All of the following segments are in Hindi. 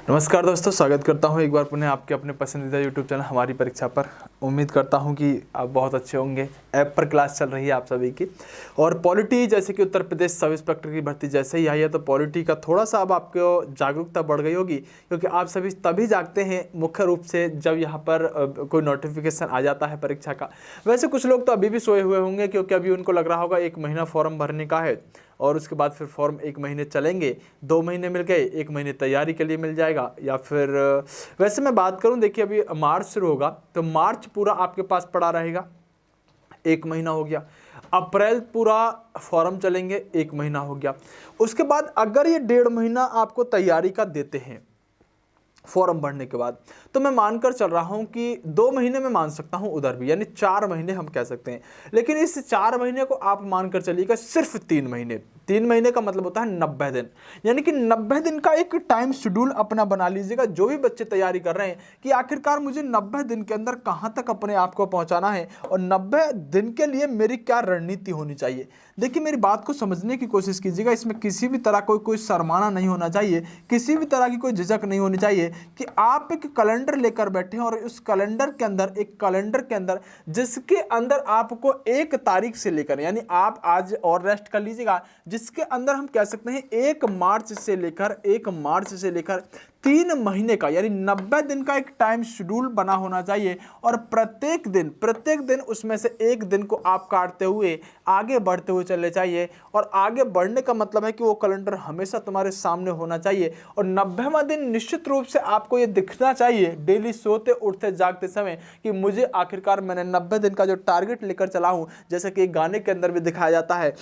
नमस्कार दोस्तों, स्वागत करता हूं एक बार पुनः आपके अपने पसंदीदा यूट्यूब चैनल हमारी परीक्षा पर। उम्मीद करता हूं कि आप बहुत अच्छे होंगे। ऐप पर क्लास चल रही है आप सभी की, और पॉलिटी जैसे कि उत्तर प्रदेश सब इंस्पेक्टर की भर्ती जैसे ही आई है, तो पॉलिटी का थोड़ा सा अब आपको जागरूकता बढ़ गई होगी, क्योंकि आप सभी तभी जागते हैं मुख्य रूप से जब यहाँ पर कोई नोटिफिकेशन आ जाता है परीक्षा का। वैसे कुछ लोग तो अभी भी सोए हुए होंगे, क्योंकि अभी उनको लग रहा होगा 1 महीना फॉर्म भरने का है और उसके बाद फिर फॉर्म 1 महीने चलेंगे, 2 महीने मिल गए, 1 महीने तैयारी के लिए मिल जाएगा। या फिर वैसे मैं बात करूं, देखिए अभी मार्च शुरू होगा तो मार्च पूरा आपके पास पड़ा रहेगा, 1 महीना हो गया। अप्रैल पूरा फॉर्म चलेंगे, 1 महीना हो गया। उसके बाद अगर ये 1.5 महीना आपको तैयारी का देते हैं फॉर्म भरने के बाद, तो मैं मानकर चल रहा हूं कि 2 महीने में मान सकता हूं उधर भी, यानी 4 महीने हम कह सकते हैं। लेकिन इस 4 महीने को आप मानकर चलिएगा सिर्फ 3 महीने। 3 महीने का मतलब होता है 90 दिन, यानी कि 90 दिन का एक टाइम शेड्यूल अपना बना लीजिएगा। जो भी बच्चे तैयारी कर रहे हैं कि आखिरकार मुझे 90 दिन के अंदर कहां तक अपने आप को पहुंचाना है और 90 दिन के लिए मेरी क्या रणनीति होनी चाहिए। देखिए मेरी बात को समझने की कोशिश कीजिएगा, इसमें किसी भी तरह कोई शर्माना नहीं होना चाहिए, किसी भी तरह की कोई झिझक नहीं होनी चाहिए कि आप एक कैलेंडर लेकर बैठे हैं और उस कैलेंडर के अंदर जिसके अंदर आपको 1 तारीख से लेकर, यानी आप आज और रेस्ट कर लीजिएगा, जिसके अंदर हम कह सकते हैं 1 मार्च से लेकर 3 महीने का, यानी 90 दिन का एक टाइम शेड्यूल बना होना चाहिए। और प्रत्येक दिन उसमें से 1 दिन को आप काटते हुए आगे बढ़ते हुए चलने चाहिए। और आगे बढ़ने का मतलब है कि वो कैलेंडर हमेशा तुम्हारे सामने होना चाहिए, और 90वां दिन निश्चित रूप से आपको ये दिखना चाहिए डेली सोते उठते जागते समय कि मुझे आखिरकार मैंने 90 दिन का जो टारगेट लेकर चला हूं, जैसे कि एक गाने के अंदर भी दिखाया जाता है,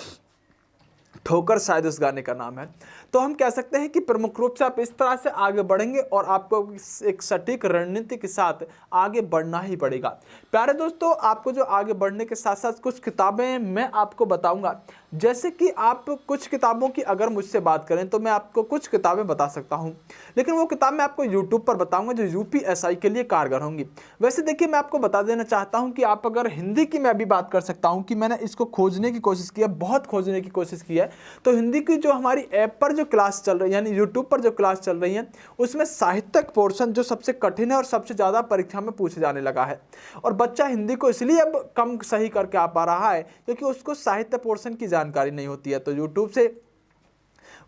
ठोकर शायद उस गाने का नाम है। तो हम कह सकते हैं कि प्रमुख रूप से आप इस तरह से आगे बढ़ेंगे और आपको एक सटीक रणनीति के साथ आगे बढ़ना ही पड़ेगा। प्यारे दोस्तों, आपको जो आगे बढ़ने के साथ साथ कुछ किताबें मैं आपको बताऊंगा। जैसे कि आप कुछ किताबों की अगर मुझसे बात करें तो मैं आपको कुछ किताबें बता सकता हूं, लेकिन वो किताब मैं आपको यूट्यूब पर बताऊंगा जो यूपीएसआई के लिए कारगर होंगी। वैसे देखिए मैं आपको बता देना चाहता हूं कि आप अगर हिंदी की मैं अभी बात कर सकता हूं कि मैंने इसको खोजने की कोशिश की है, बहुत खोजने की कोशिश की है। तो हिंदी की जो हमारी ऐप पर जो क्लास चल रही है, यानी यूट्यूब पर जो क्लास चल रही है, उसमें साहित्यिक पोर्शन जो सबसे कठिन है और सबसे ज़्यादा परीक्षा में पूछे जाने लगा है। और बच्चा हिंदी को इसलिए अब कम सही करके आ पा रहा है क्योंकि उसको साहित्य पोर्शन की जानकारी नहीं होती है। तो यूट्यूब से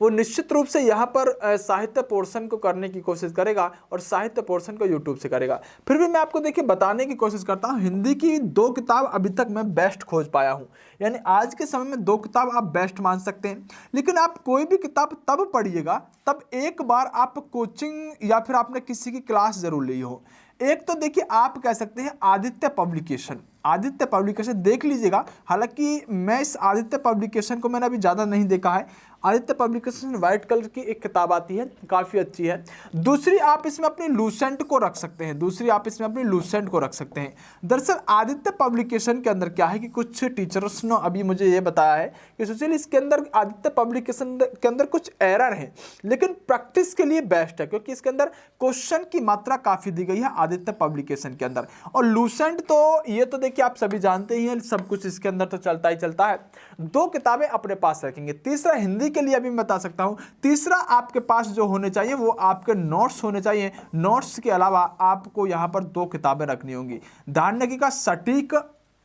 वो निश्चित रूप से यहाँ पर साहित्य पोर्शन को करने की कोशिश करेगा और साहित्य पोर्शन को यूट्यूब से करेगा। फिर भी मैं आपको देखिए बताने की कोशिश करता हूँ, हिंदी की 2 किताब अभी तक मैं बेस्ट खोज पाया हूँ, यानी आज के समय में 2 किताब आप बेस्ट मान सकते हैं। लेकिन आप कोई भी किताब तब पढ़िएगा तब एक बार आप कोचिंग या फिर आपने किसी की क्लास जरूर ली हो। एक तो देखिए आप कह सकते हैं आदित्य पब्लिकेशन देख लीजिएगा। हालांकि मैं इस आदित्य पब्लिकेशन को मैंने अभी ज़्यादा नहीं देखा है। आदित्य पब्लिकेशन व्हाइट कलर की एक किताब आती है, काफ़ी अच्छी है। दूसरी आप इसमें अपनी लूसेंट को रख सकते हैं। दरअसल आदित्य पब्लिकेशन के अंदर क्या है कि कुछ टीचर्स ने अभी मुझे ये बताया है कि सोचिए इसके अंदर आदित्य पब्लिकेशन के अंदर कुछ एरर है, लेकिन प्रैक्टिस के लिए बेस्ट है क्योंकि इसके अंदर क्वेश्चन की मात्रा काफ़ी दी गई है आदित्य पब्लिकेशन के अंदर। और लूसेंट तो ये तो देखिए आप सभी जानते ही हैं, सब कुछ इसके अंदर तो चलता ही चलता है। 2 किताबें अपने पास रखेंगे। तीसरा हिंदी के लिए अभी मैं बता सकता हूं, तीसरा आपके पास जो होने चाहिए वो आपके नोट्स होने चाहिए। नोट्स के अलावा आपको यहां पर 2 किताबें रखनी होंगी। ध्यान रखिएगा, सटीक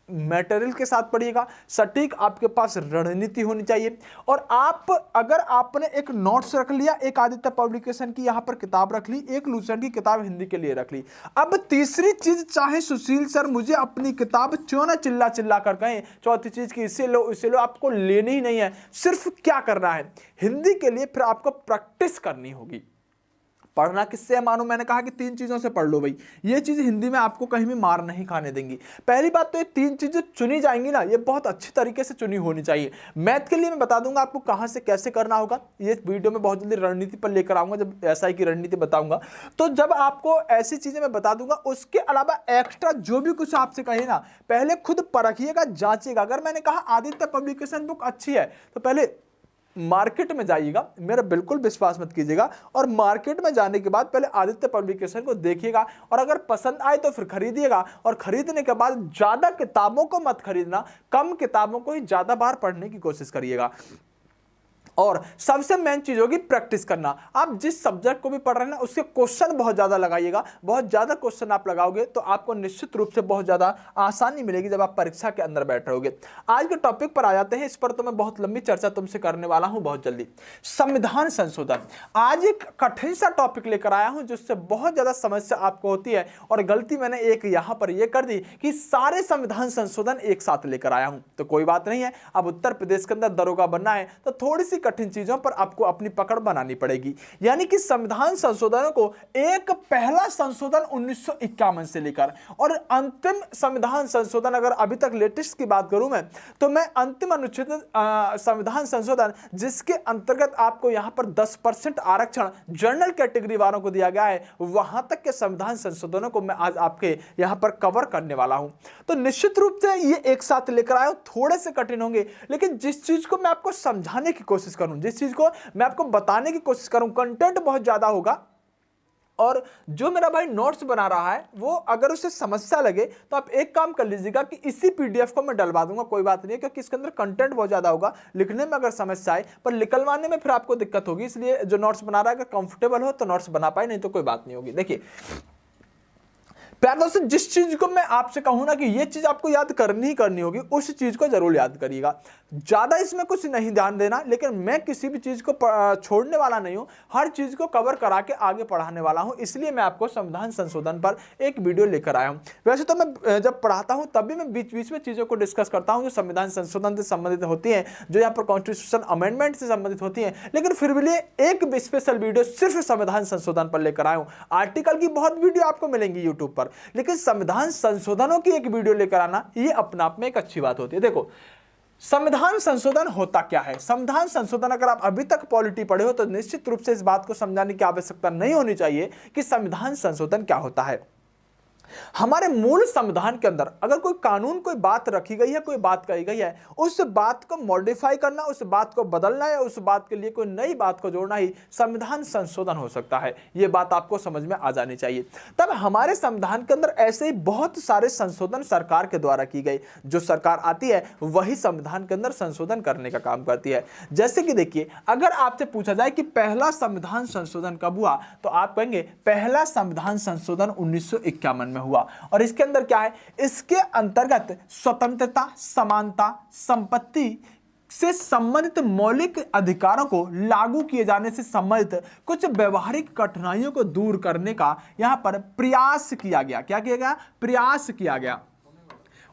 मटेरियल के साथ पढ़िएगा, सटीक आपके पास रणनीति होनी चाहिए। और आप अगर आपने एक नोट्स रख लिया, एक आदित्य पब्लिकेशन की यहां पर किताब रख ली, एक लूसेंट की किताब हिंदी के लिए रख ली। अब तीसरी चीज, चाहे सुशील सर मुझे अपनी किताब क्यों ना चिल्ला चिल्ला कर कहें, चौथी चीज की इसे लो, आपको लेनी ही नहीं है। सिर्फ क्या करना है, हिंदी के लिए फिर आपको प्रैक्टिस करनी होगी। पढ़ना किससे है, मानो मैंने कहा कि 3 चीजों से पढ़ लो भाई। ये चीज हिंदी में आपको कहीं भी मार नहीं खाने देंगी। पहली बात तो ये 3 चीजें चुनी जाएंगी ना, ये बहुत अच्छी तरीके से चुनी होनी चाहिए। मैथ के लिए मैं बता दूंगा आपको कहां से कैसे करना होगा, ये वीडियो में बहुत जल्दी रणनीति पर लेकर आऊंगा, जब एसआई की रणनीति बताऊंगा। तो जब आपको ऐसी चीजें मैं बता दूंगा, उसके अलावा एक्स्ट्रा जो भी कुछ आपसे कहे ना, पहले खुद परखिएगा, जांचिएगा। अगर मैंने कहा आदित्य पब्लिकेशन बुक अच्छी है तो पहले मार्केट में जाइएगा, मेरा बिल्कुल विश्वास मत कीजिएगा, और मार्केट में जाने के बाद पहले आदित्य पब्लिकेशन को देखिएगा, और अगर पसंद आए तो फिर खरीदिएगा। और खरीदने के बाद ज्यादा किताबों को मत खरीदना, कम किताबों को ही ज्यादा बार पढ़ने की कोशिश करिएगा। और सबसे मेन चीज होगी प्रैक्टिस करना। आप जिस सब्जेक्ट को भी पढ़ रहे हैं ना उसके क्वेश्चन बहुत ज्यादा लगाइएगा। बहुत ज्यादा क्वेश्चन आप लगाओगे तो आपको निश्चित रूप से बहुत ज्यादा आसानी मिलेगी जब आप परीक्षा के अंदर बैठ रहोगे। आज के टॉपिक पर आ जाते हैं। इस पर तो मैं बहुत लंबी चर्चा तुमसे करने वाला हूं बहुत जल्दी। संविधान संशोधन आज एक कठिन सा टॉपिक लेकर आया हूं जिससे बहुत ज्यादा समस्या आपको होती है, और गलती मैंने एक यहां पर यह कर दी कि सारे संविधान संशोधन एक साथ लेकर आया हूं। तो कोई बात नहीं है, अब उत्तर प्रदेश के अंदर दरोगा बनना है तो थोड़ी सी कठिन चीजों पर आपको अपनी पकड़ बनानी पड़ेगी। यानी कि संविधान संशोधनों को एक पहला संशोधन 1951 से लेकर और अंतिम संविधान संशोधन, अगर अभी तक लेटेस्ट की बात करूं मैं, तो मैं अंतिम अनुच्छेद संविधान संशोधन जिसके अंतर्गत आपको यहां पर 10% आरक्षण जनरल कैटेगरी वालों को दिया गया है, वहां तक के संविधान संशोधनों को मैं आज आपके यहां पर कवर करने वाला हूं। तो निश्चित रूप से ये एक साथ लेकर आया हूं, थोड़े से कठिन होंगे, लेकिन जिस चीज को मैं आपको समझाने की कोशिश करूं, जिस चीज को मैं आपको बताने की कोशिश करूं, कंटेंट बहुत ज्यादा होगा। और जो मेरा भाई नोट्स बना रहा है वो अगर उसे समस्या लगे तो आप एक काम कर लीजिएगा कि इसी पीडीएफ को मैं डलवा दूंगा, कोई बात नहीं है, क्योंकि इसके अंदर कंटेंट बहुत ज्यादा होगा। लिखने में अगर समस्या आए पर निकलवाने में फिर आपको दिक्कत होगी, इसलिए जो नोट्स बना रहा है अगर कंफर्टेबल हो तो नोट्स बना पाए, नहीं तो कोई बात नहीं होगी। देखिए प्यारे दोस्तों, जिस चीज को मैं आपसे कहूं ना कि ये चीज आपको याद करनी ही करनी होगी, उस चीज को जरूर याद करिएगा। ज्यादा इसमें कुछ नहीं ध्यान देना, लेकिन मैं किसी भी चीज को छोड़ने वाला नहीं हूं, हर चीज को कवर करा के आगे पढ़ाने वाला हूं। इसलिए मैं आपको संविधान संशोधन पर एक वीडियो लेकर आया हूं। वैसे तो मैं जब पढ़ाता हूं तब भी मैं बीच बीच में चीजों को डिस्कस करता हूं जो संविधान संशोधन से संबंधित होती है, जो यहाँ पर कॉन्स्टिट्यूशन अमेंडमेंट से संबंधित होती है, लेकिन फिर भी एक स्पेशल वीडियो सिर्फ संविधान संशोधन पर लेकर आया हूं। आर्टिकल की बहुत वीडियो आपको मिलेंगी यूट्यूब पर, लेकिन संविधान संशोधनों की एक वीडियो लेकर आना ये अपने आप में एक अच्छी बात होती है। देखो संविधान संशोधन होता क्या है। संविधान संशोधन अगर आप अभी तक पॉलिटी पढ़े हो तो निश्चित रूप से इस बात को समझाने की आवश्यकता नहीं होनी चाहिए कि संविधान संशोधन क्या होता है। हमारे मूल संविधान के अंदर अगर कोई कानून, कोई बात रखी गई है, कोई बात कही गई है, उस बात को मॉडिफाई करना, उस बात को बदलना या उस बात के लिए कोई नई बात को जोड़ना ही संविधान संशोधन हो सकता है। यह बात आपको समझ में आ जानी चाहिए। तब हमारे संविधान के अंदर ऐसे ही बहुत सारे संशोधन सरकार के द्वारा की गई। जो सरकार आती है वही संविधान के अंदर संशोधन करने का काम करती है। जैसे कि देखिए, अगर आपसे पूछा जाए कि पहला संविधान संशोधन कब हुआ, तो आप कहेंगे पहला संविधान संशोधन 1951 में हुआ। और इसके अंदर क्या है, इसके अंतर्गत स्वतंत्रता, समानता, संपत्ति से संबंधित मौलिक अधिकारों को लागू किए जाने से संबंधित कुछ व्यवहारिक कठिनाइयों को दूर करने का यहां पर प्रयास किया गया। क्या किया गया? प्रयास किया गया।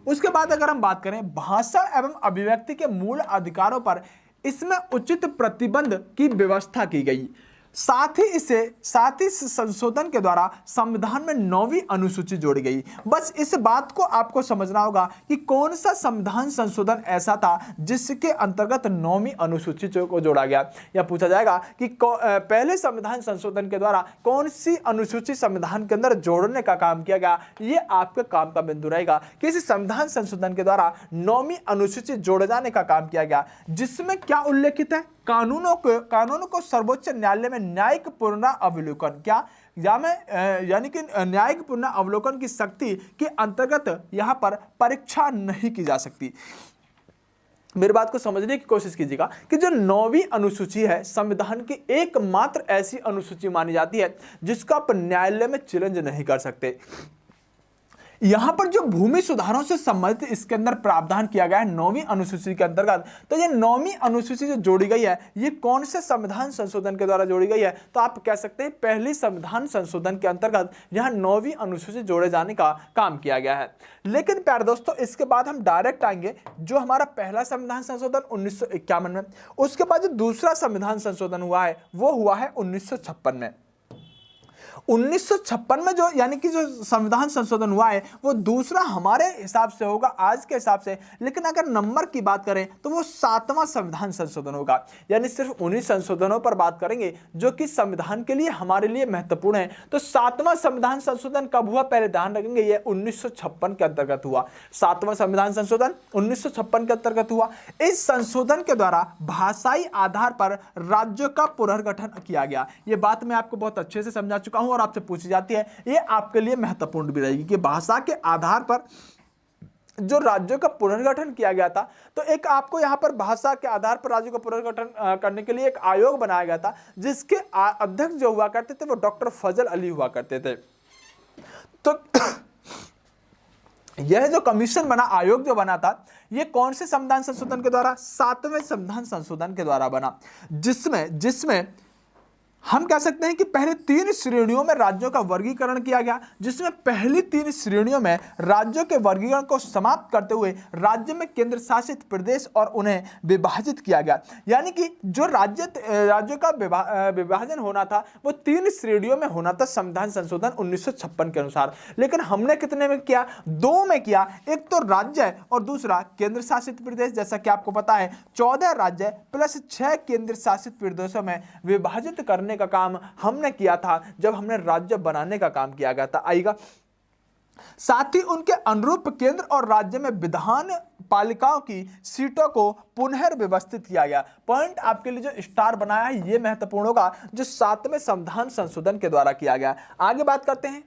उसके बाद अगर हम बात करें भाषा एवं अभिव्यक्ति के मूल अधिकारों पर, इसमें उचित प्रतिबंध की व्यवस्था की गई। साथ ही इस संशोधन के द्वारा संविधान में 9वीं अनुसूची जोड़ी गई। बस इस बात को आपको समझना होगा कि कौन सा संविधान संशोधन ऐसा था जिसके अंतर्गत 9वीं अनुसूची को जोड़ा गया। या पूछा जाएगा कि पहले संविधान संशोधन के द्वारा कौन सी अनुसूची संविधान के अंदर जोड़ने का काम किया गया। ये आपके काम का बिंदु रहेगा कि इस संविधान संशोधन के द्वारा 9वीं अनुसूची जोड़े जाने का काम किया गया, जिसमें क्या उल्लेखित है, कानूनों को सर्वोच्च न्यायालय में न्यायिक पुनरावलोकन, क्या यानी कि न्यायिक पुनरावलोकन की शक्ति के अंतर्गत यहां पर परीक्षा नहीं की जा सकती। मेरी बात को समझने की कोशिश कीजिएगा कि जो 9वीं अनुसूची है संविधान की एकमात्र ऐसी अनुसूची मानी जाती है जिसको आप न्यायालय में चैलेंज नहीं कर सकते। यहां पर जो भूमि सुधारों से संबंधित इसके अंदर प्रावधान किया गया है 9वीं अनुसूची के अंतर्गत, तो ये 9वीं अनुसूची जो जोड़ी गई है ये कौन से संविधान संशोधन के द्वारा जोड़ी गई है, तो आप कह सकते हैं पहली संविधान संशोधन के अंतर्गत यहां 9वीं अनुसूची जोड़े जाने का काम किया गया है। लेकिन प्यारे दोस्तों, इसके बाद हम डायरेक्ट आएंगे जो हमारा पहला संविधान संशोधन 1951 में, उसके बाद जो दूसरा संविधान संशोधन हुआ है वो हुआ है 1956 में। 1956 में जो यानी कि जो संविधान संशोधन हुआ है वो दूसरा हमारे हिसाब से होगा आज के हिसाब से, लेकिन अगर नंबर की बात करें तो वो 7वां संविधान संशोधन होगा। यानी सिर्फ उन्हीं संशोधनों पर बात करेंगे जो कि संविधान के लिए हमारे लिए महत्वपूर्ण है। तो 7वां संविधान संशोधन कब हुआ पहले ध्यान रखेंगे, ये 1956 के अंतर्गत हुआ। 7वां संविधान संशोधन 1956 के अंतर्गत हुआ। इस संशोधन के द्वारा भाषाई आधार पर राज्यों का पुनर्गठन किया गया। ये बात मैं आपको बहुत अच्छे से समझा चुका हूं और आपसे पूछी जाती है, ये आपके लिए महत्वपूर्ण भी रहेगी कि भाषा के आधार पर जो राज्यों का पुनर्गठन किया गया था, तो एक आपको यहाँ पर भाषा के आधार पर राज्यों का पुनर्गठन करने के लिए एक आयोग बनाया गया था, जिसके अध्यक्ष जो हुआ करते थे वो डॉक्टर फजल अली हुआ करते थे। तो यह जो कमीशन बना, आयोग जो बना था, ये कौन से संविधान संशोधन के द्वारा? 7वें संविधान संशोधन के द्वारा बना, जिसमें हम कह सकते हैं कि पहले 3 श्रेणियों में राज्यों का वर्गीकरण किया गया, जिसमें पहली 3 श्रेणियों में राज्यों के वर्गीकरण को समाप्त करते हुए राज्य में केंद्र शासित प्रदेश और उन्हें विभाजित किया गया। यानी कि जो राज्यों का विभाजन होना था वो 3 श्रेणियों में होना था संविधान संशोधन 1956 के अनुसार, लेकिन हमने कितने में किया? 2 में किया। एक तो राज्य और दूसरा केंद्र शासित प्रदेश। जैसा कि आपको पता है 14 राज्य प्लस 6 केंद्र शासित प्रदेशों में विभाजित करने का काम हमने किया था जब हमने राज्य बनाने का काम किया गया था। आएगा, साथ ही उनके अनुरूप केंद्र और राज्य में विधान पालिकाओं की सीटों को पुनर्व्यवस्थित किया गया। पॉइंट आपके लिए जो स्टार बनाया है यह महत्वपूर्ण होगा, जो 7वें संविधान संशोधन के द्वारा किया गया। आगे बात करते हैं।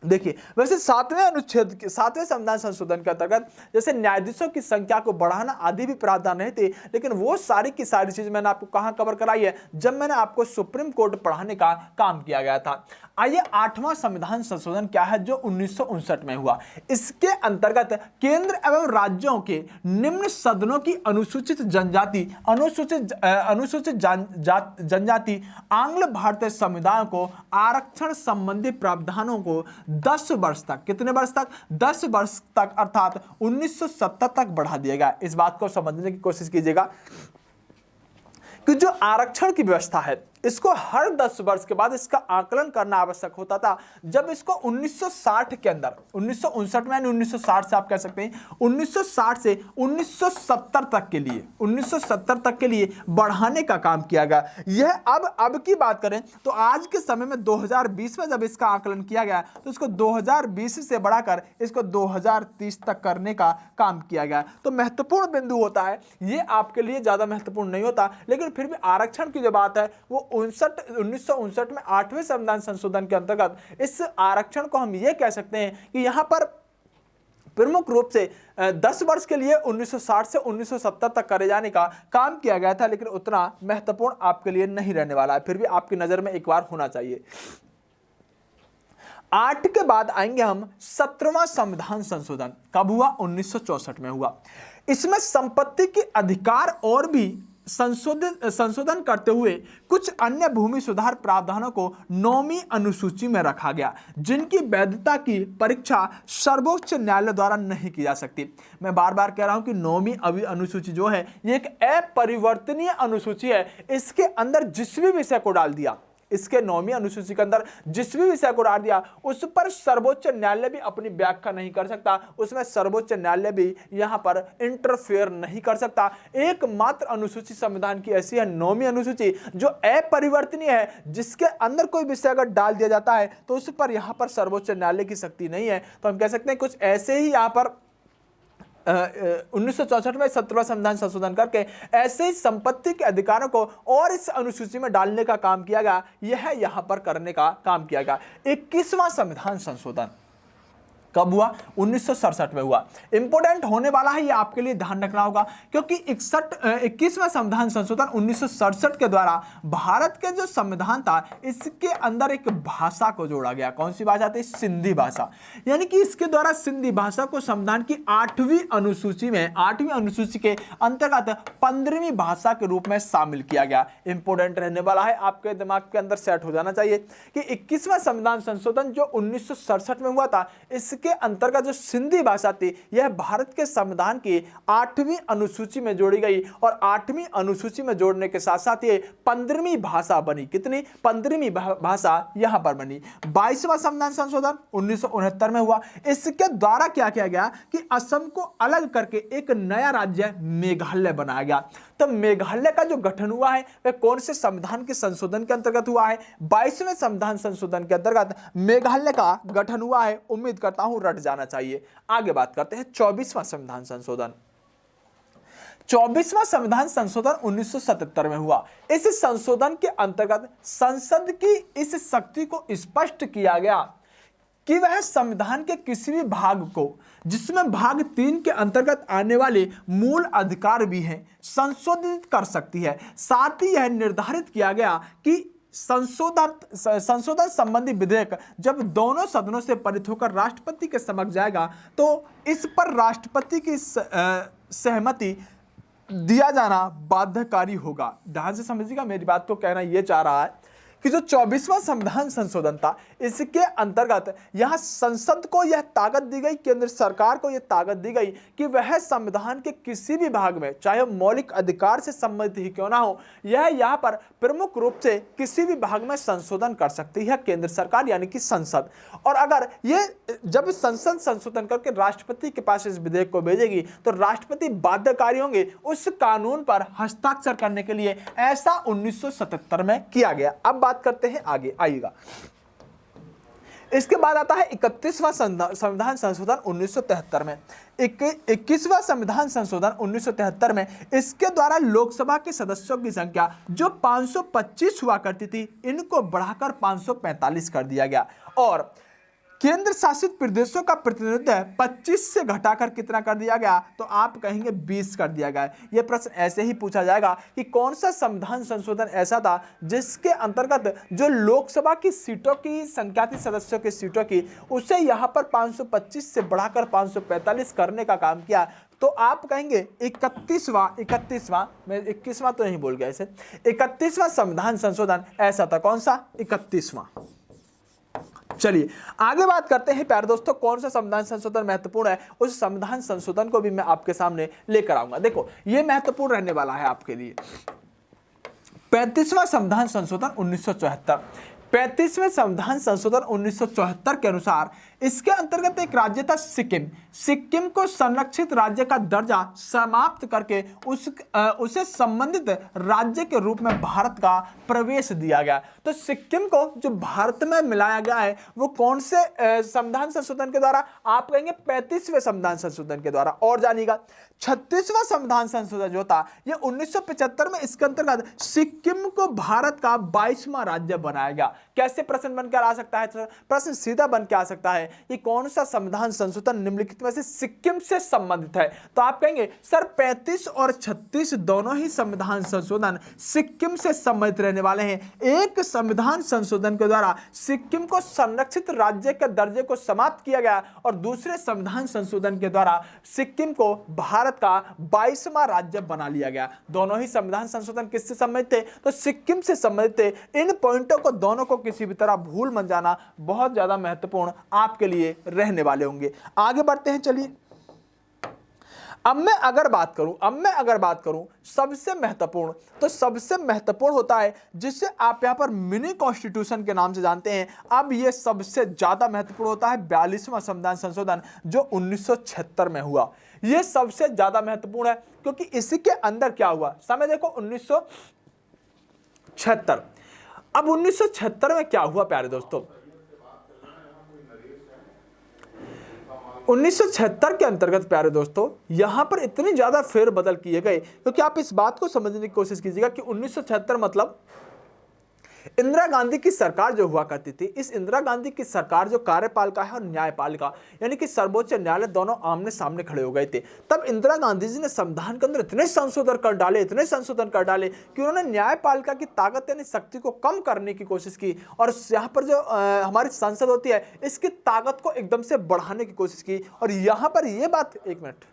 देखिए, वैसे 7वें संविधान संशोधन के अंतर्गत जैसे न्यायाधीशों की संख्या को बढ़ाना आदि भी प्रावधान नहीं थे, लेकिन वो सारी की सारी चीज मैंने आपको कहां कवर कराई है? जब मैंने आपको सुप्रीम कोर्ट पढ़ाने का काम किया गया था। आइए, 8वां संविधान संशोधन क्या है जो 1959 में हुआ। इसके अंतर्गत केंद्र एवं राज्यों के निम्न सदनों की अनुसूचित जनजाति, अनुसूचित जनजाति आंग्ल भारतीय समुदायों को आरक्षण संबंधी प्रावधानों को 10 वर्ष तक, कितने वर्ष तक? 10 वर्ष तक, अर्थात 1970 तक बढ़ा दिया गया। इस बात को समझने की कोशिश कीजिएगा कि जो आरक्षण की व्यवस्था है इसको हर 10 वर्ष के बाद इसका आकलन करना आवश्यक होता था। जब इसको 1960 के अंदर, 1959 में 1960 से आप कह सकते हैं 1960 से 1970 तक के लिए बढ़ाने का काम किया गया। यह अब की बात करें तो आज के समय में 2020 में जब इसका आकलन किया गया तो इसको 2020 से बढ़ाकर इसको 2030 तक करने का काम किया गया। तो महत्वपूर्ण बिंदु होता है, ये आपके लिए ज्यादा महत्वपूर्ण नहीं होता, लेकिन फिर भी आरक्षण की जो बात है वो 1959 में 8वें संविधान संशोधन के अंतर्गत इस आरक्षण को हम ये कह सकते हैं कि यहां पर प्रमुख रूप से 10 वर्ष के लिए 1960 से 1970 तक करे जाने का काम किया गया था, लेकिन उतना महत्वपूर्ण आपके लिए नहीं रहने वाला है, फिर भी आपकी नजर में एक बार होना चाहिए। 8 के बाद आएंगे हम 17वां संविधान संशोधन। कब हुआ? 1964 में हुआ। इसमें संपत्ति के अधिकार और भी संशोधन करते हुए कुछ अन्य भूमि सुधार प्रावधानों को 9वीं अनुसूची में रखा गया, जिनकी वैधता की परीक्षा सर्वोच्च न्यायालय द्वारा नहीं की जा सकती। मैं बार बार कह रहा हूं कि 9वीं अनुसूची जो है ये एक अपरिवर्तनीय अनुसूची है। इसके अंदर जिस भी विषय को डाल दिया, इसके 9वीं अनुसूची के अंदर जिस भी विषय को डाल दिया उस पर सर्वोच्च न्यायालय भी अपनी व्याख्या नहीं कर सकता, उसमें सर्वोच्च न्यायालय भी यहां पर इंटरफेयर नहीं कर सकता। एकमात्र अनुसूची संविधान की ऐसी है 9वीं अनुसूची जो अपरिवर्तनीय है, जिसके अंदर कोई विषय अगर डाल दिया जाता है तो उस पर यहां पर सर्वोच्च न्यायालय की शक्ति नहीं है। तो हम कह सकते हैं कुछ ऐसे ही यहां पर 1964 में 17वां संविधान संशोधन करके ऐसे ही संपत्ति के अधिकारों को और इस अनुसूची में डालने का काम किया गया, यह यहां पर करने का काम किया गया। 21वां संविधान संशोधन कब हुआ? 1967 में हुआ। इंपोर्टेंट होने वाला है, ये आपके लिए ध्यान रखना होगा, क्योंकि 21वां संविधान संशोधन 1967 के द्वारा भारत के जो संविधान था इसके अंदर एक भाषा को जोड़ा गया। कौन सी भाषा थी? सिंधी भाषा। यानी कि इसके द्वारा सिंधी भाषा को संविधान की 8वीं अनुसूची में, 8वीं अनुसूची के अंतर्गत 15वीं भाषा के रूप में शामिल किया गया। इंपोर्टेंट रहने वाला है, आपके दिमाग के अंदर सेट हो जाना चाहिए कि 21वां संविधान संशोधन जो 1967 में हुआ था इसके अंतर्गत जो सिंधी भाषा थी यह भारत के संविधान की 8वीं अनुसूची में जोड़ी गई, और 8वीं अनुसूची में जोड़ने के साथ साथ ये 15वीं भाषा बनी। कितनी? 15वीं भाषा यहां पर बनी। 22वां संविधान संशोधन 1969 में हुआ। इसके द्वारा क्या किया गया कि असम को अलग करके एक नया राज्य मेघालय बनाया गया। तो मेघालय का जो गठन हुआ है वह कौन से संविधान के संशोधन के अंतर्गत हुआ है? 22वें संविधान संशोधन के अंतर्गत मेघालय का गठन हुआ है। उम्मीद करता हूं रट जाना चाहिए। आगे बात करते हैं 24वां संविधान संशोधन। 24वां संविधान संशोधन 1977 में हुआ। इस संशोधन के अंतर्गत संसद की इस शक्ति को स्पष्ट किया गया कि वह संविधान के किसी भी भाग को, जिसमें भाग 3 के अंतर्गत आने वाले मूल अधिकार भी हैं, संशोधित कर सकती है। साथ ही यह निर्धारित किया गया कि संशोधन संबंधी विधेयक जब दोनों सदनों से पारित होकर राष्ट्रपति के समक्ष जाएगा तो इस पर राष्ट्रपति की सहमति दिया जाना बाध्यकारी होगा। ध्यान से समझिएगा, मेरी बात को कहना यह चाह रहा है कि जो 24वां संविधान संशोधन था, इसके अंतर्गत यहां संसद को यह ताकत दी गई, केंद्र सरकार को यह ताकत दी गई कि वह संविधान के किसी भी भाग में, चाहे मौलिक अधिकार से संबंधित ही क्यों ना हो, यह यहां पर प्रमुख रूप से किसी भी भाग में संशोधन कर सकती है केंद्र सरकार यानी कि संसद। और अगर ये जब संसद संशोधन करके राष्ट्रपति के पास इस विधेयक को भेजेगी तो राष्ट्रपति बाध्यकारी होंगे उस कानून पर हस्ताक्षर करने के लिए। ऐसा 1977 में किया गया। अब बात करते हैं आगे, आइएगा। इसके बाद आता है 31वां संविधान संशोधन 1973 में। 21वां संविधान संशोधन 1973 में इसके द्वारा लोकसभा के सदस्यों की संख्या जो 525 हुआ करती थी, इनको बढ़ाकर 545 कर दिया गया और केंद्र शासित प्रदेशों का प्रतिनिधित्व 25 से घटाकर कितना कर दिया गया, तो आप कहेंगे 20 कर दिया गया। यह प्रश्न ऐसे ही पूछा जाएगा कि कौन सा संविधान संशोधन ऐसा था जिसके अंतर्गत जो लोकसभा की सीटों की संख्या थी, सदस्यों की सीटों की, उसे यहां पर 525 से बढ़ाकर 545 करने का काम किया। तो आप कहेंगे 31वां, मैं 21वां तो नहीं बोल गया इसे, 31वां संविधान संशोधन ऐसा था। कौन सा? 31वां। चलिए आगे बात करते हैं प्यारे दोस्तों, कौन सा संविधान संशोधन महत्वपूर्ण है। उस संविधान संशोधन को भी मैं आपके सामने लेकर आऊंगा। देखो ये महत्वपूर्ण रहने वाला है आपके लिए। 35वां संविधान संशोधन 1974। 35वें संविधान संशोधन 1974 के अनुसार इसके अंतर्गत एक राज्य था सिक्किम। सिक्किम को संरक्षित राज्य का दर्जा समाप्त करके उसे संबंधित राज्य के रूप में भारत का प्रवेश दिया गया। तो सिक्किम को जो भारत में मिलाया गया है वो कौन से संविधान संशोधन के द्वारा? आप कहेंगे 35वें संविधान संशोधन के द्वारा। और जानिएगा 36वां संविधान संशोधन जो था ये 1975 में, इसके अंतर्गत सिक्किम को भारत का 22वां राज्य बनाया गया। कैसे प्रश्न बनकर आ सकता है? प्रश्न सीधा बन के आ सकता है कि कौन सा संविधान संशोधन निम्नलिखित में से सिक्किम से संबंधित है। तो आप कहेंगे सर 35 और 36 दोनों ही संविधान संशोधन सिक्किम से संबंधित रहने वाले हैं। एक संविधान संशोधन के द्वारा सिक्किम को संरक्षित राज्य के दर्जे को समाप्त किया गया और दूसरे संविधान संशोधन के द्वारा सिक्किम को भारत का 22वां राज्य बना लिया गया। दोनों ही संविधान संशोधन किससे संबंधित थे? तो सिक्किम से संबंधित थे। इन पॉइंटों को दोनों को किसी भी तरह भूल मत जाना, बहुत ज्यादा महत्वपूर्ण आपके लिए रहने वाले होंगे। आगे बढ़ते हैं। चलिए अब मैं अगर बात करूं सबसे महत्वपूर्ण, तो सबसे महत्वपूर्ण होता है जिसे आप यहां पर मिनी कॉन्स्टिट्यूशन के नाम से जानते हैं। अब यह सबसे ज्यादा महत्वपूर्ण होता है 42वां संविधान संशोधन जो 1976 में हुआ। यह सबसे ज्यादा महत्वपूर्ण है क्योंकि इसी के अंदर क्या हुआ, समय देखो 1976। अब 1976 में क्या हुआ प्यारे दोस्तों? 1976 के अंतर्गत प्यारे दोस्तों यहां पर इतनी ज्यादा फेरबदल किए गए क्योंकि आप इस बात को समझने की कोशिश कीजिएगा कि 1976 मतलब इंदिरा गांधी की सरकार जो हुआ करती थी, इस इंदिरा गांधी की सरकार जो कार्यपालिका है और न्यायपालिका यानी कि सर्वोच्च न्यायालय दोनों आमने सामने खड़े हो गए थे। तब इंदिरा गांधी जी ने संविधान के अंदर इतने संशोधन कर डाले कि उन्होंने न्यायपालिका की ताकत यानी शक्ति को कम करने की कोशिश की और यहाँ पर जो हमारी संसद होती है इसकी ताकत को एकदम से बढ़ाने की कोशिश की। और यहाँ पर यह बात, एक मिनट,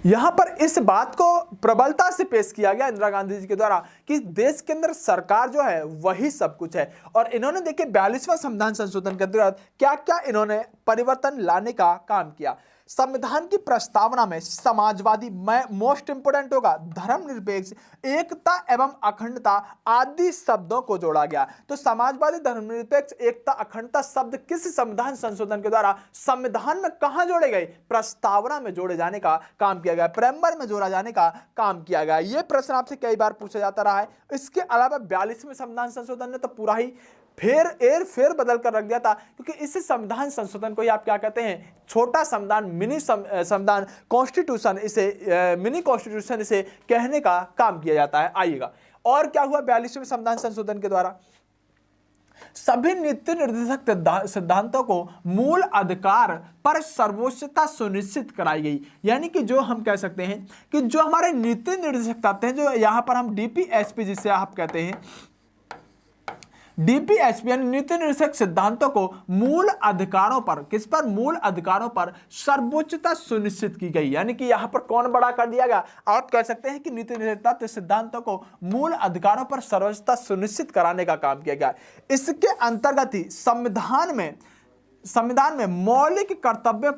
यहां पर इस बात को प्रबलता से पेश किया गया इंदिरा गांधी जी के द्वारा कि देश के अंदर सरकार जो है वही सब कुछ है। और इन्होंने देखिए 42वां संविधान संशोधन के अंतर्गत क्या क्या इन्होंने परिवर्तन लाने का काम किया। संविधान की प्रस्तावना में समाजवादी, मोस्ट इंपोर्टेंट होगा, धर्मनिरपेक्ष, एकता एवं अखंडता आदि शब्दों को जोड़ा गया। तो समाजवादी, धर्मनिरपेक्ष, एकता, अखंडता शब्द किस संविधान संशोधन के द्वारा संविधान में कहां जोड़े गए? प्रस्तावना में जोड़े जाने का काम किया गया, प्रेम्बर में जोड़ा जाने का काम किया गया। यह प्रश्न आपसे कई बार पूछा जाता रहा है। इसके अलावा 42वें संविधान संशोधन ने तो पूरा ही फेर बदल कर रख दिया था क्योंकि इस संविधान संशोधन को ही आप क्या कहते हैं? छोटा संविधान, मिनी संविधान, कॉन्स्टिट्यूशन, इसे मिनी कॉन्स्टिट्यूशन इसे कहने का काम किया जाता है। आइएगा और क्या हुआ 42वें संविधान संशोधन के द्वारा? सभी नीति निर्देशक सिद्धांतों को मूल अधिकार पर सर्वोच्चता सुनिश्चित कराई गई। यानी कि जो हम कह सकते हैं कि जो हमारे नीति निर्देशक तत्व हैं, जो यहां पर हम डीपीएसपी जिसे आप कहते हैं, डीपीएसपी यानी नीति निर्देशक सिद्धांतों को मूल अधिकारों पर, किस पर? मूल अधिकारों पर सर्वोच्चता सुनिश्चित की गई। यानी कि यहां पर कौन बड़ा कर दिया गया? आप कह सकते हैं कि नीति निर्देशक सिद्धांतों को मूल अधिकारों पर सर्वोच्चता सुनिश्चित कराने का काम किया गया। इसके अंतर्गत ही संविधान में मौलिक कर्तव्य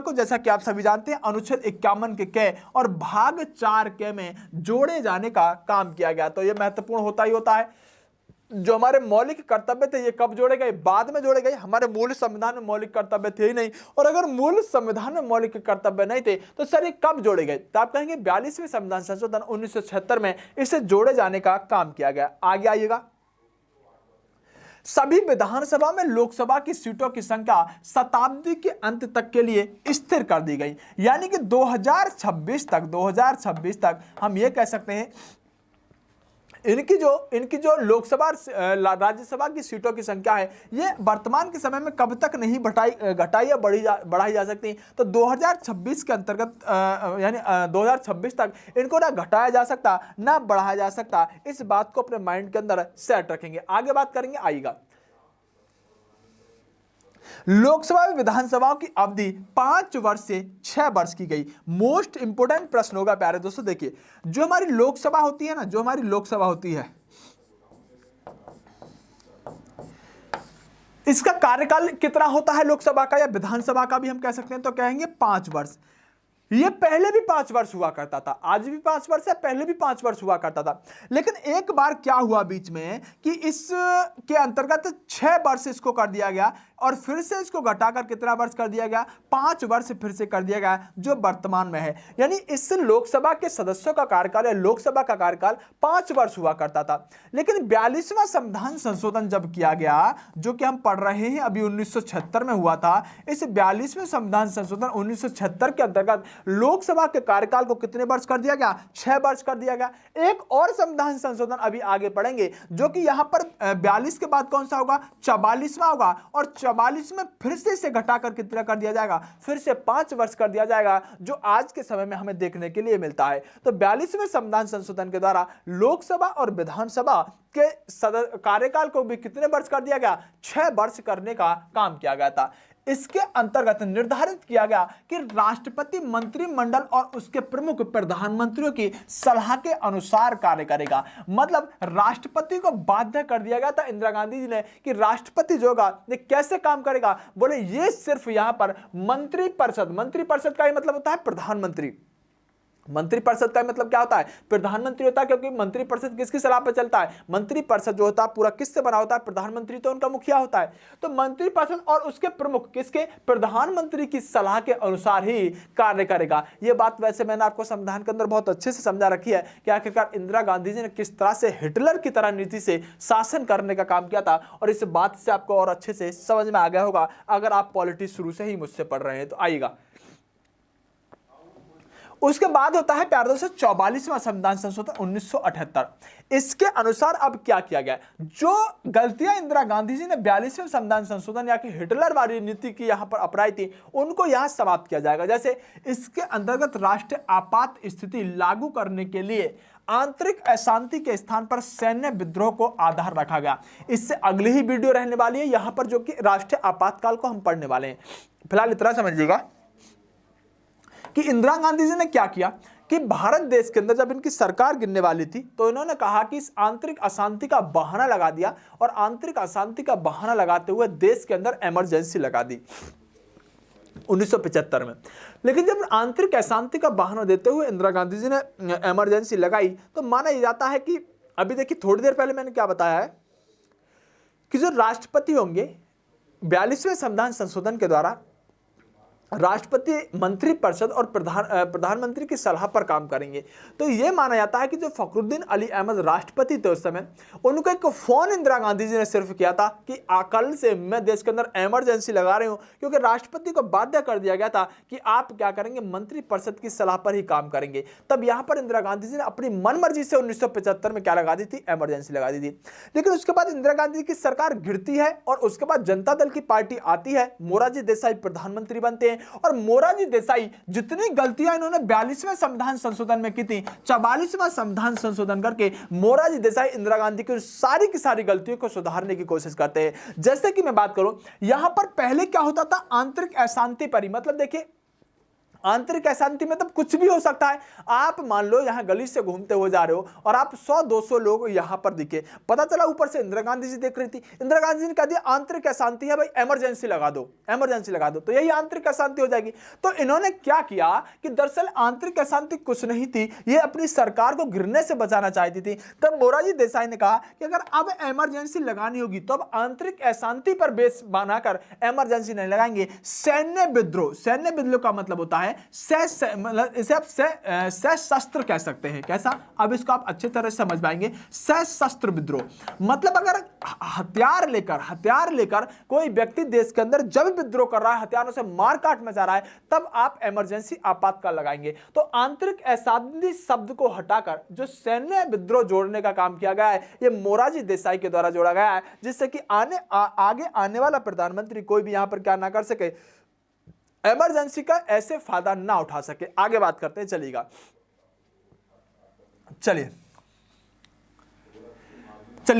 को जैसा कि आप सभी जानते हैं अनुच्छेद 51 के क और भाग 4 के में जोड़े जाने का काम किया गया। तो यह महत्वपूर्ण होता ही होता है। जो हमारे मौलिक कर्तव्य थे ये कब जोड़े गए? बाद में जोड़े गए। हमारे मूल संविधान में मौलिक कर्तव्य थे ही नहीं, और अगर मूल संविधान में मौलिक कर्तव्य नहीं थे तो सर ये कब जोड़े गए? तो आप कहेंगे 42वें संविधान संशोधन 1976 में इसे जोड़े जाने का काम किया गया। आगे आइएगा। सभी विधानसभा में लोकसभा की सीटों की संख्या शताब्दी के अंत तक के लिए स्थिर कर दी गई। यानी कि 2026 तक हम ये कह सकते हैं इनकी जो लोकसभा राज्यसभा की सीटों की संख्या है ये वर्तमान के समय में कब तक नहीं घटाई या बढ़ाई जा सकती। तो 2026 के अंतर्गत यानी 2026 तक इनको ना घटाया जा सकता ना बढ़ाया जा सकता। इस बात को अपने माइंड के अंदर सेट रखेंगे। आगे बात करेंगे, आइएगा। लोकसभा व विधानसभाओं की अवधि 5 वर्ष से 6 वर्ष की गई। मोस्ट इंपोर्टेंट प्रश्न होगा प्यारे दोस्तों। देखिए जो हमारी लोकसभा होती है ना, इसका कार्यकाल कितना होता है लोकसभा का या विधानसभा का भी हम कह सकते हैं, तो कहेंगे 5 वर्ष। ये पहले भी 5 वर्ष हुआ करता था, आज भी 5 वर्ष है, पहले भी 5 वर्ष हुआ करता था। लेकिन एक बार क्या हुआ बीच में कि इसके अंतर्गत 6 वर्ष इसको कर दिया गया और फिर से इसको घटाकर कितना वर्ष कर दिया गया? 5 वर्ष फिर से कर दिया गया, जो वर्तमान में है। यानी इस लोकसभा के सदस्यों का कार्यकाल या लोकसभा का कार्यकाल 5 वर्ष हुआ करता था। लेकिन 42वां संविधान संशोधन जब किया गया, जो कि हम पढ़ रहे हैं अभी 1976 में हुआ था, इस 42वें संविधान संशोधन 1976 के अंतर्गत लोकसभा के कार्यकाल को कितने वर्ष कर दिया गया? 6 वर्ष कर दिया गया। एक और संविधान संशोधन अभी आगे पढ़ेंगे, जो कि यहां पर 42 के बाद कौन सा होगा? 44वां होगा, और 44 में फिर से इसे घटाकर कितना कर दिया जाएगा? फिर से 5 वर्ष कर दिया जाएगा, जो आज के समय में हमें देखने के लिए मिलता है। तो 42वें संविधान संशोधन के द्वारा लोकसभा और विधानसभा के कार्यकाल को भी कितने वर्ष कर दिया गया? 6 वर्ष करने का काम किया गया था। इसके अंतर्गत निर्धारित किया गया कि राष्ट्रपति मंत्रिमंडल और उसके प्रमुख प्रधानमंत्रियों की सलाह के अनुसार कार्य करेगा। मतलब राष्ट्रपति को बाध्य कर दिया गया था इंदिरा गांधी जी ने कि राष्ट्रपति जो होगा ये कैसे काम करेगा? बोले ये सिर्फ यहां पर मंत्रिपरिषद का ही मतलब होता है प्रधानमंत्री। मंत्रिपरिषद का मतलब क्या होता है? प्रधानमंत्री होता है, क्योंकि मंत्रिपरिषद किसकी सलाह पर चलता है? मंत्रिपरिषद जो होता है पूरा किससे बना होता है? प्रधानमंत्री तो उनका मुखिया होता है। तो मंत्रिपरिषद और उसके प्रमुख किसके? प्रधानमंत्री की सलाह के अनुसार ही कार्य करेगा। यह बात वैसे मैंने आपको संविधान के अंदर बहुत अच्छे से समझा रखी है कि आखिरकार इंदिरा गांधी जी ने किस तरह से हिटलर की तरह नीति से शासन करने का काम किया था, और इस बात से आपको और अच्छे से समझ में आ गया होगा अगर आप पॉलिटी शुरू से ही मुझसे पढ़ रहे हैं। तो आइएगा, उसके बाद होता है प्यारे दोस्तों 44वां संविधान संशोधन 1978। इसके अनुसार अब क्या किया गया? जो गलतियां इंदिरा गांधी जी ने 42वें संविधान संशोधन या कि हिटलर वाली नीति की यहां पर अपनाई थी, उनको यहां समाप्त किया जाएगा। जैसे इसके अंतर्गत राष्ट्रीय आपात स्थिति लागू करने के लिए आंतरिक अशांति के स्थान पर सैन्य विद्रोह को आधार रखा गया। इससे अगली ही वीडियो रहने वाली है यहां पर, जो कि राष्ट्रीय आपातकाल को हम पढ़ने वाले हैं। फिलहाल इतना समझिएगा कि इंदिरा गांधी जी ने क्या किया कि भारत देश के अंदर जब इनकी सरकार गिरने वाली थी तो इन्होंने कहा कि इस आंतरिक अशांति का बहाना लगा दिया, और आंतरिक अशांति का बहाना लगाते हुए देश के अंदर इमरजेंसी लगा दी 1975 में। लेकिन जब आंतरिक अशांति का बहाना देते हुए इंदिरा गांधी जी ने इमरजेंसी लगाई, तो माना जाता है कि अभी देखिए थोड़ी देर पहले मैंने क्या बताया है कि जो राष्ट्रपति होंगे 42वें संविधान संशोधन के द्वारा राष्ट्रपति मंत्रिपरिषद और प्रधानमंत्री की सलाह पर काम करेंगे। तो यह माना जाता है कि जो फखरुद्दीन अली अहमद राष्ट्रपति थे उस समय, उनको एक फोन इंदिरा गांधी जी ने सिर्फ किया था कि कल से मैं देश के अंदर इमरजेंसी लगा रही हूं, क्योंकि राष्ट्रपति को बाध्य कर दिया गया था कि आप क्या करेंगे, मंत्रिपरिषद की सलाह पर ही काम करेंगे। तब यहां पर इंदिरा गांधी जी ने अपनी मनमर्जी से 1975 में क्या लगा दी थी, इमरजेंसी लगा दी थी। लेकिन उसके बाद इंदिरा गांधी की सरकार गिरती है और उसके बाद जनता दल की पार्टी आती है, मोरारजी देसाई प्रधानमंत्री बनते हैं। और मोरारजी देसाई जितनी गलतियां इन्होंने 42वें संविधान संशोधन में की थी, 44वां संविधान संशोधन करके मोरारजी देसाई इंदिरा गांधी की सारी की सारी गलतियों को सुधारने की कोशिश करते हैं। जैसे कि मैं बात करूं, यहां पर पहले क्या होता था, आंतरिक अशांति पर ही, मतलब देखिए आंतरिक अशांति में तब कुछ भी हो सकता है। आप मान लो यहां गली से घूमते हुए जा रहे हो और आप 100-200 लोग यहां पर दिखे, पता चला ऊपर से इंदिरा गांधी जी देख रही थी, इंदिरा गांधी जी ने कह दिया आंतरिक अशांति है भाई, इमरजेंसी लगा दो, इमरजेंसी लगा दो, तो यही आंतरिक अशांति हो जाएगी। तो इन्होंने क्या किया कि दरअसल आंतरिक अशांति कुछ नहीं थी, ये अपनी सरकार को गिरने से बचाना चाहती थी। तब मोरारजी देसाई ने कहा कि अगर अब इमरजेंसी लगानी होगी तो अब आंतरिक अशांति पर बेस बनाकर इमरजेंसी नहीं लगाएंगे, सैन्य विद्रोह, सैन्य विद्रोह का मतलब होता है मतलब इसे आप सशस्त्र कह सकते हैं। कैसा, अब इसको आप अच्छी तरह से समझ पाएंगे। सशस्त्र विद्रोह मतलब अगर हथियार लेकर कोई व्यक्ति देश के अंदर जब विद्रोह कर रहा है, हथियारों से मार काट मचा रहा है, तब आप इमरजेंसी आपातकाल लगाएंगे। तो आंतरिक अशांति शब्द को हटाकर जो सैन्य विद्रोह जोड़ने का काम किया गया है, ये मोरारजी देसाई के द्वारा जोड़ा गया है, जिससे कि आगे आने वाला प्रधानमंत्री कोई भी यहां पर क्या ना कर सके, इमरजेंसी का ऐसे फायदा ना उठा सके। आगे बात करते हैं, चलिएगा, चलिए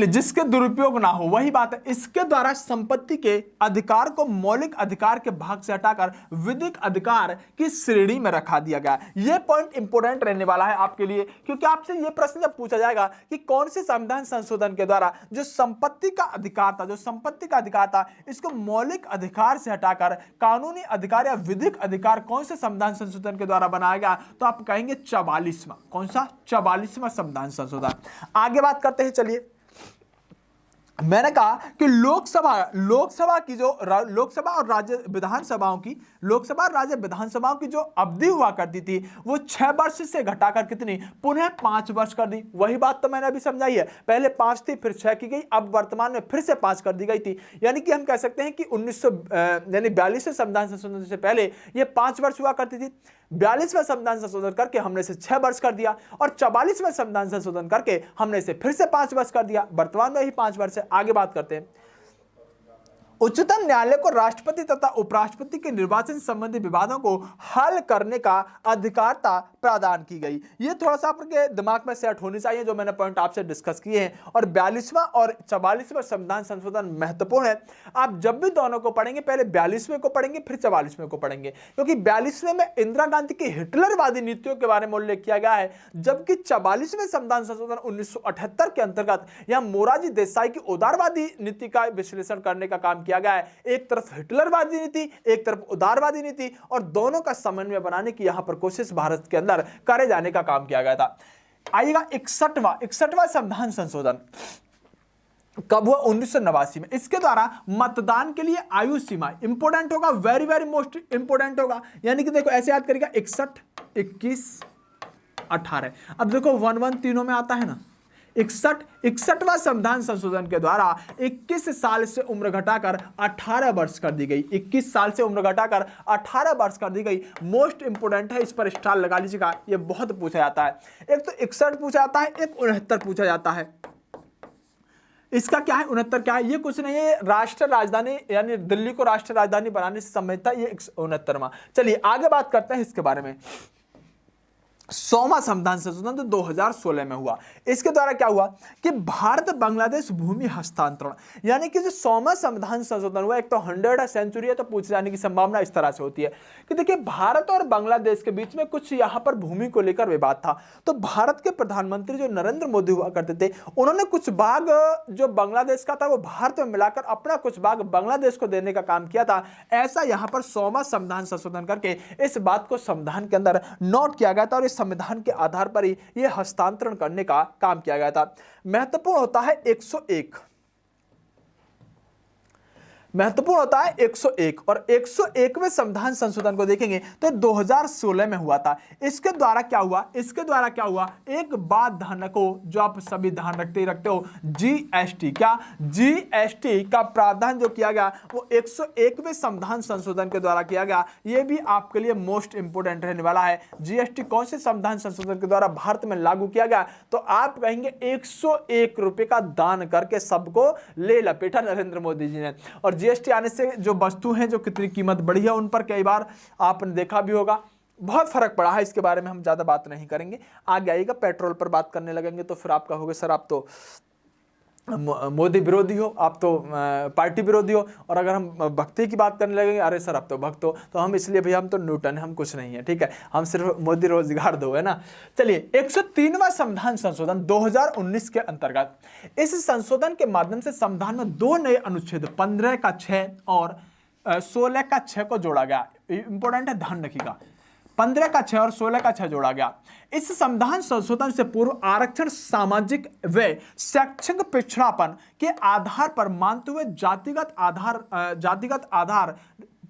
जिसके दुरुपयोग ना हो, वही बात है। इसके द्वारा संपत्ति के अधिकार को मौलिक अधिकार के भाग से हटाकर विधिक अधिकार की श्रेणी में रखा दिया गया। यह पॉइंट इंपोर्टेंट रहने वाला है आपके लिए, क्योंकि आपसे यह प्रश्न जब पूछा जाएगा कि कौन से संविधान संशोधन के द्वारा जो संपत्ति का अधिकार था, इसको मौलिक अधिकार से हटाकर कानूनी अधिकार या विधिक अधिकार कौन से संविधान संशोधन के द्वारा बनाया गया, तो आप कहेंगे 44वां। कौन सा? 44वां संविधान संशोधन। आगे बात करते हैं, चलिए। मैंने कहा कि लोकसभा की जो लोकसभा और राज्य विधानसभाओं की जो अवधि हुआ करती थी, वो 6 वर्ष से घटाकर कितनी, पुनः 5 वर्ष कर दी। वही बात तो मैंने अभी समझाई है, पहले 5 थी, फिर 6 की गई, अब वर्तमान में फिर से 5 कर दी गई थी। यानी कि हम कह सकते हैं कि 42वें संविधान संशोधन से पहले ये 5 वर्ष हुआ करती थी। 42वें संविधान संशोधन करके हमने इसे 6 वर्ष कर दिया, और 44वें संविधान संशोधन करके हमने इसे फिर से 5 वर्ष कर दिया। वर्तमान में ही 5 वर्ष है। आगे बात करते हैं। उच्चतम न्यायालय को राष्ट्रपति तथा उपराष्ट्रपति के निर्वाचन संबंधी विवादों को हल करने का अधिकारता प्रदान की गई। ये थोड़ा सा आपके दिमाग में सेट होनी चाहिए, जो मैंने पॉइंट आपसे डिस्कस किए हैं। और 42वां और 44वां संविधान संशोधन महत्वपूर्ण है। आप जब भी दोनों को पढ़ेंगे, पहले 42वें को पढ़ेंगे, फिर 44वें को पढ़ेंगे, क्योंकि 42वें में इंदिरा गांधी की हिटलरवादी नीतियों के बारे में उल्लेख किया गया है, जबकि 44वें संविधान संशोधन 1978 के अंतर्गत यहां मोरारजी देसाई की उदारवादी नीति का विश्लेषण करने का काम किया गया है। एक तरफ हिटलरवादी नीति, एक तरफ उदारवादी नीति, और दोनों का समन्वय बनाने की यहां पर कोशिश भारत के अंदर करे जाने का काम किया गया था। आइएगा 61वां संविधान संशोधन कब हुआ? 1989 में। इसके द्वारा मतदान के लिए आयु सीमा इंपोर्टेंट होगा, वेरी वेरी मोस्ट इंपोर्टेंट होगा। यानी कि देखो ऐसे याद करिएगा, 61, 21, 18। अब देखो 1 तीनों में आता है ना। 61वां संविधान संशोधन के द्वारा 21 साल से उम्र घटाकर 18 वर्ष कर दी गई। 21 साल से उम्र घटाकर 18 वर्ष कर दी गई। मोस्ट इंपोर्टेंट है, इस पर स्टार लगा लीजिएगा, ये बहुत पूछा जाता है। एक तो 61 पूछा जाता है, एक 69 पूछा जाता है। इसका क्या है, 69 क्या है? ये कुछ नहीं है, राष्ट्र राजधानी यानी दिल्ली को राष्ट्र राजधानी बनाने से संबंधित था, ये 69वां। चलिए आगे बात करते हैं इसके बारे में। 100वां संविधान संशोधन तो 2016 में हुआ। इसके द्वारा क्या हुआ कि भारत बांग्लादेश भूमि हस्तांतरण, यानी कि जो 100वां संविधान संशोधन हुआ, एक तो 100 सेंचुरी है, तो पूछे जाने की संभावना इस तरह से होती है कि देखिए भारत और बांग्लादेश के बीच में कुछ यहां पर भूमि को लेकर विवाद था। तो भारत के प्रधानमंत्री जो नरेंद्र मोदी हुआ करते थे, उन्होंने कुछ भाग जो बांग्लादेश का था वो भारत में मिलाकर अपना कुछ भाग बांग्लादेश को देने का काम किया था। ऐसा यहां पर 100वां संविधान संशोधन करके इस बात को संविधान के अंदर नोट किया गया था, और संविधान के आधार पर ही यह हस्तांतरण करने का काम किया गया था। महत्वपूर्ण होता है 101। महत्वपूर्ण होता है 101, और 101वें संविधान संशोधन को देखेंगे तो 2016 में हुआ था। इसके द्वारा क्या हुआ, एक बात ध्यान रखो जो आप सभी ध्यान रखते हो, जीएसटी, क्या जीएसटी का प्रावधान जो किया गया वो 101वें संविधान संशोधन के द्वारा किया गया। ये भी आपके लिए मोस्ट इंपोर्टेंट रहने वाला है। जीएसटी कौन से संविधान संशोधन के द्वारा भारत में लागू किया गया, तो आप कहेंगे 101 रुपए का दान करके सबको ले लपेटा नरेंद्र मोदी जी ने। और जीएसटी आने से जो वस्तु हैं जो कितनी कीमत बढ़ी है उन पर कई बार आपने देखा भी होगा, बहुत फर्क पड़ा है। इसके बारे में हम ज्यादा बात नहीं करेंगे, आगे आइएगा पेट्रोल पर बात करने लगेंगे तो फिर आप कहोगे सर आप तो मोदी विरोधी हो, आप तो पार्टी विरोधी हो, और अगर हम भक्ति की बात करने लगेंगे अरे सर आप तो भक्त हो, तो हम इसलिए भैया हम तो न्यूटन है, हम कुछ नहीं है, ठीक है, हम सिर्फ मोदी रोजगार दो, है ना। चलिए 103वां संविधान संशोधन 2019 के अंतर्गत, इस संशोधन के माध्यम से संविधान में 2 नए अनुच्छेद 15 का 6 और 16 का 6 को जोड़ा गया। इंपॉर्टेंट है, ध्यान रखिएगा, 15 का 6 और 16 का 6 जोड़ा गया। इस संविधान संशोधन से पूर्व आरक्षण सामाजिक व शैक्षणिक पिछड़ापन के आधार पर मानते हुए जातिगत आधार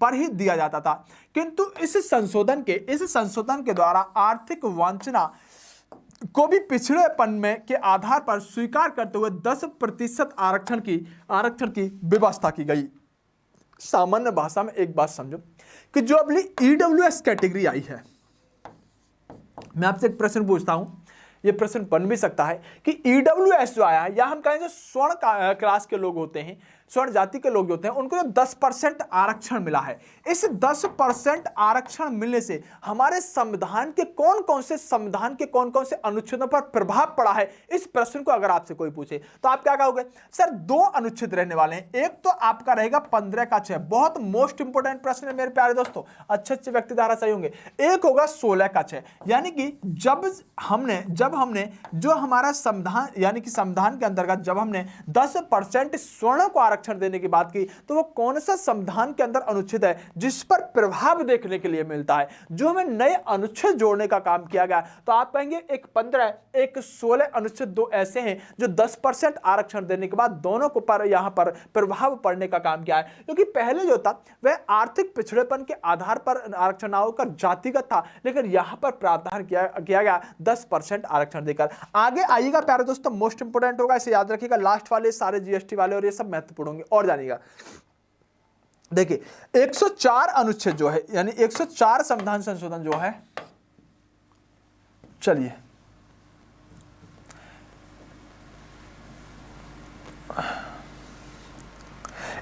पर ही दिया जाता था, किंतु इस संशोधन के द्वारा आर्थिक वंचना को भी पिछड़ेपन में के आधार पर स्वीकार करते हुए 10% आरक्षण की व्यवस्था की गई। सामान्य भाषा में एक बात समझो कि जो अगली ईडब्ल्यूएस कैटेगरी आई है, मैं आपसे एक प्रश्न पूछता हूं, ये प्रश्न बन भी सकता है कि ईडब्ल्यूएस जो आया है, या हम कहेंगे स्वर्ण क्लास के लोग होते हैं, स्वर्ण जाति के लोग होते हैं, उनको जो 10% आरक्षण मिला है, इस 10% आरक्षण मिलने से हमारे संविधान के कौन कौन से अनुच्छेदों पर प्रभाव पड़ा है। इस प्रश्न को अगर आपसे कोई पूछे तो आप क्या कहोगे, सर 2 अनुच्छेद रहने वाले हैं। एक तो आपका रहेगा 15 का 6, बहुत मोस्ट इंपोर्टेंट प्रश्न है मेरे प्यारे दोस्तों, अच्छे व्यक्ति द्वारा सही होंगे। एक होगा 16 का 6, यानी कि जब हमने जो हमारा संविधान, यानी कि संविधान के अंतर्गत जब हमने 10% स्वर्ण को आरक्षण देने की बात की, तो वो कौन सा संविधान के अंदर अनुच्छेद है जिस पर प्रभाव देखने के लिए मिलता है, जो हमें नए अनुच्छेद जोड़ने का काम किया गया। तो आप कहेंगे एक 15 एक 16 अनुच्छेद 2 ऐसे हैं जो 10% आरक्षण देने के बाद दोनों को पर यहां पर प्रभाव पड़ने का काम किया है, क्योंकि पहले जो था वह आर्थिक पिछड़ेपन के आधार पर आरक्षण होकर जातिगत था, लेकिन यहां पर प्रावधान किया गया 10% आरक्षण देकर। आगे आइएगा प्यारे दोस्तों, मोस्ट इंपोर्टेंट होगा, इसे याद रखिएगा, लास्ट वाले सारे जीएसटी वाले और ये सब महत्वपूर्ण होंगे, और जानिएगा। देखिए 104 अनुच्छेद जो है, यानी 104 संविधान संशोधन जो है, चलिए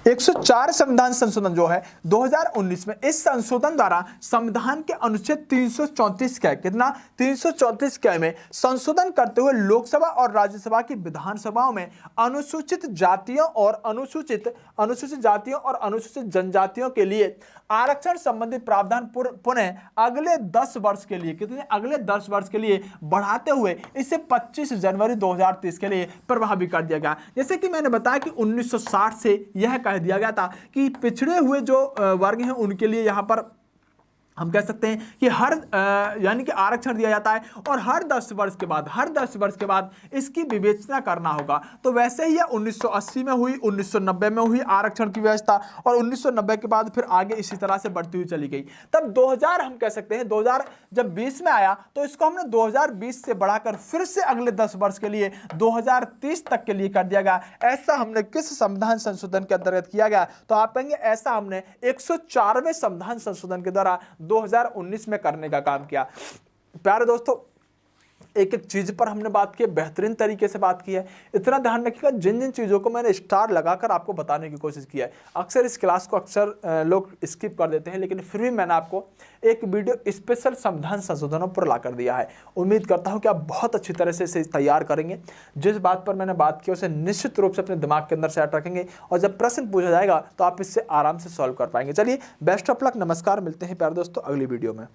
104 संविधान संशोधन जो है 2019 में, इस संशोधन द्वारा संविधान के अनुच्छेद 334 के, कितना 334 के में संशोधन करते हुए लोकसभा और राज्यसभा की विधानसभाओं में अनुसूचित जातियों और अनुसूचित जनजातियों के लिए आरक्षण संबंधी प्रावधान पुनः अगले 10 वर्ष के लिए, कितने, अगले 10 वर्ष के लिए बढ़ाते हुए इसे 25 जनवरी 2030 के लिए प्रभावी कर दिया गया। जैसे कि मैंने बताया कि 1960 से यह कह दिया गया था कि पिछड़े हुए जो वर्ग हैं उनके लिए यहां पर हम कह सकते हैं कि यानी कि आरक्षण दिया जाता है, और हर 10 वर्ष के बाद इसकी विवेचना करना होगा। तो वैसे ही 1980 में हुई, 1990 में हुई आरक्षण की व्यवस्था, और 1990 के बाद फिर आगे इसी तरह से बढ़ती हुई चली गई। तब 2000 हम कह सकते हैं, 2000 जब 20 में आया तो इसको हमने 2020 से बढ़ाकर फिर से अगले 10 वर्ष के लिए 2030 तक के लिए कर दिया गया। ऐसा हमने किस संविधान संशोधन के अंतर्गत किया गया, तो आप कहेंगे ऐसा हमने 104वें संविधान संशोधन के द्वारा 2019 में करने का काम किया। प्यारे दोस्तों, एक एक चीज पर हमने बात की, बेहतरीन तरीके से बात की है। इतना ध्यान रखिएगा, जिन जिन चीजों को मैंने स्टार लगाकर आपको बताने की कोशिश की है, अक्सर इस क्लास को लोग स्किप कर देते हैं, लेकिन फिर भी मैंने आपको एक वीडियो स्पेशल संविधान संशोधनों पर लाकर दिया है। उम्मीद करता हूं कि आप बहुत अच्छी तरह से इसे तैयार करेंगे। जिस बात पर मैंने बात की उसे निश्चित रूप से अपने दिमाग के अंदर सेट रखेंगे, और जब प्रश्न पूछा जाएगा तो आप इससे आराम से सॉल्व कर पाएंगे। चलिए, बेस्ट ऑफ लक, नमस्कार, मिलते हैं प्यारे दोस्तों अगली वीडियो में।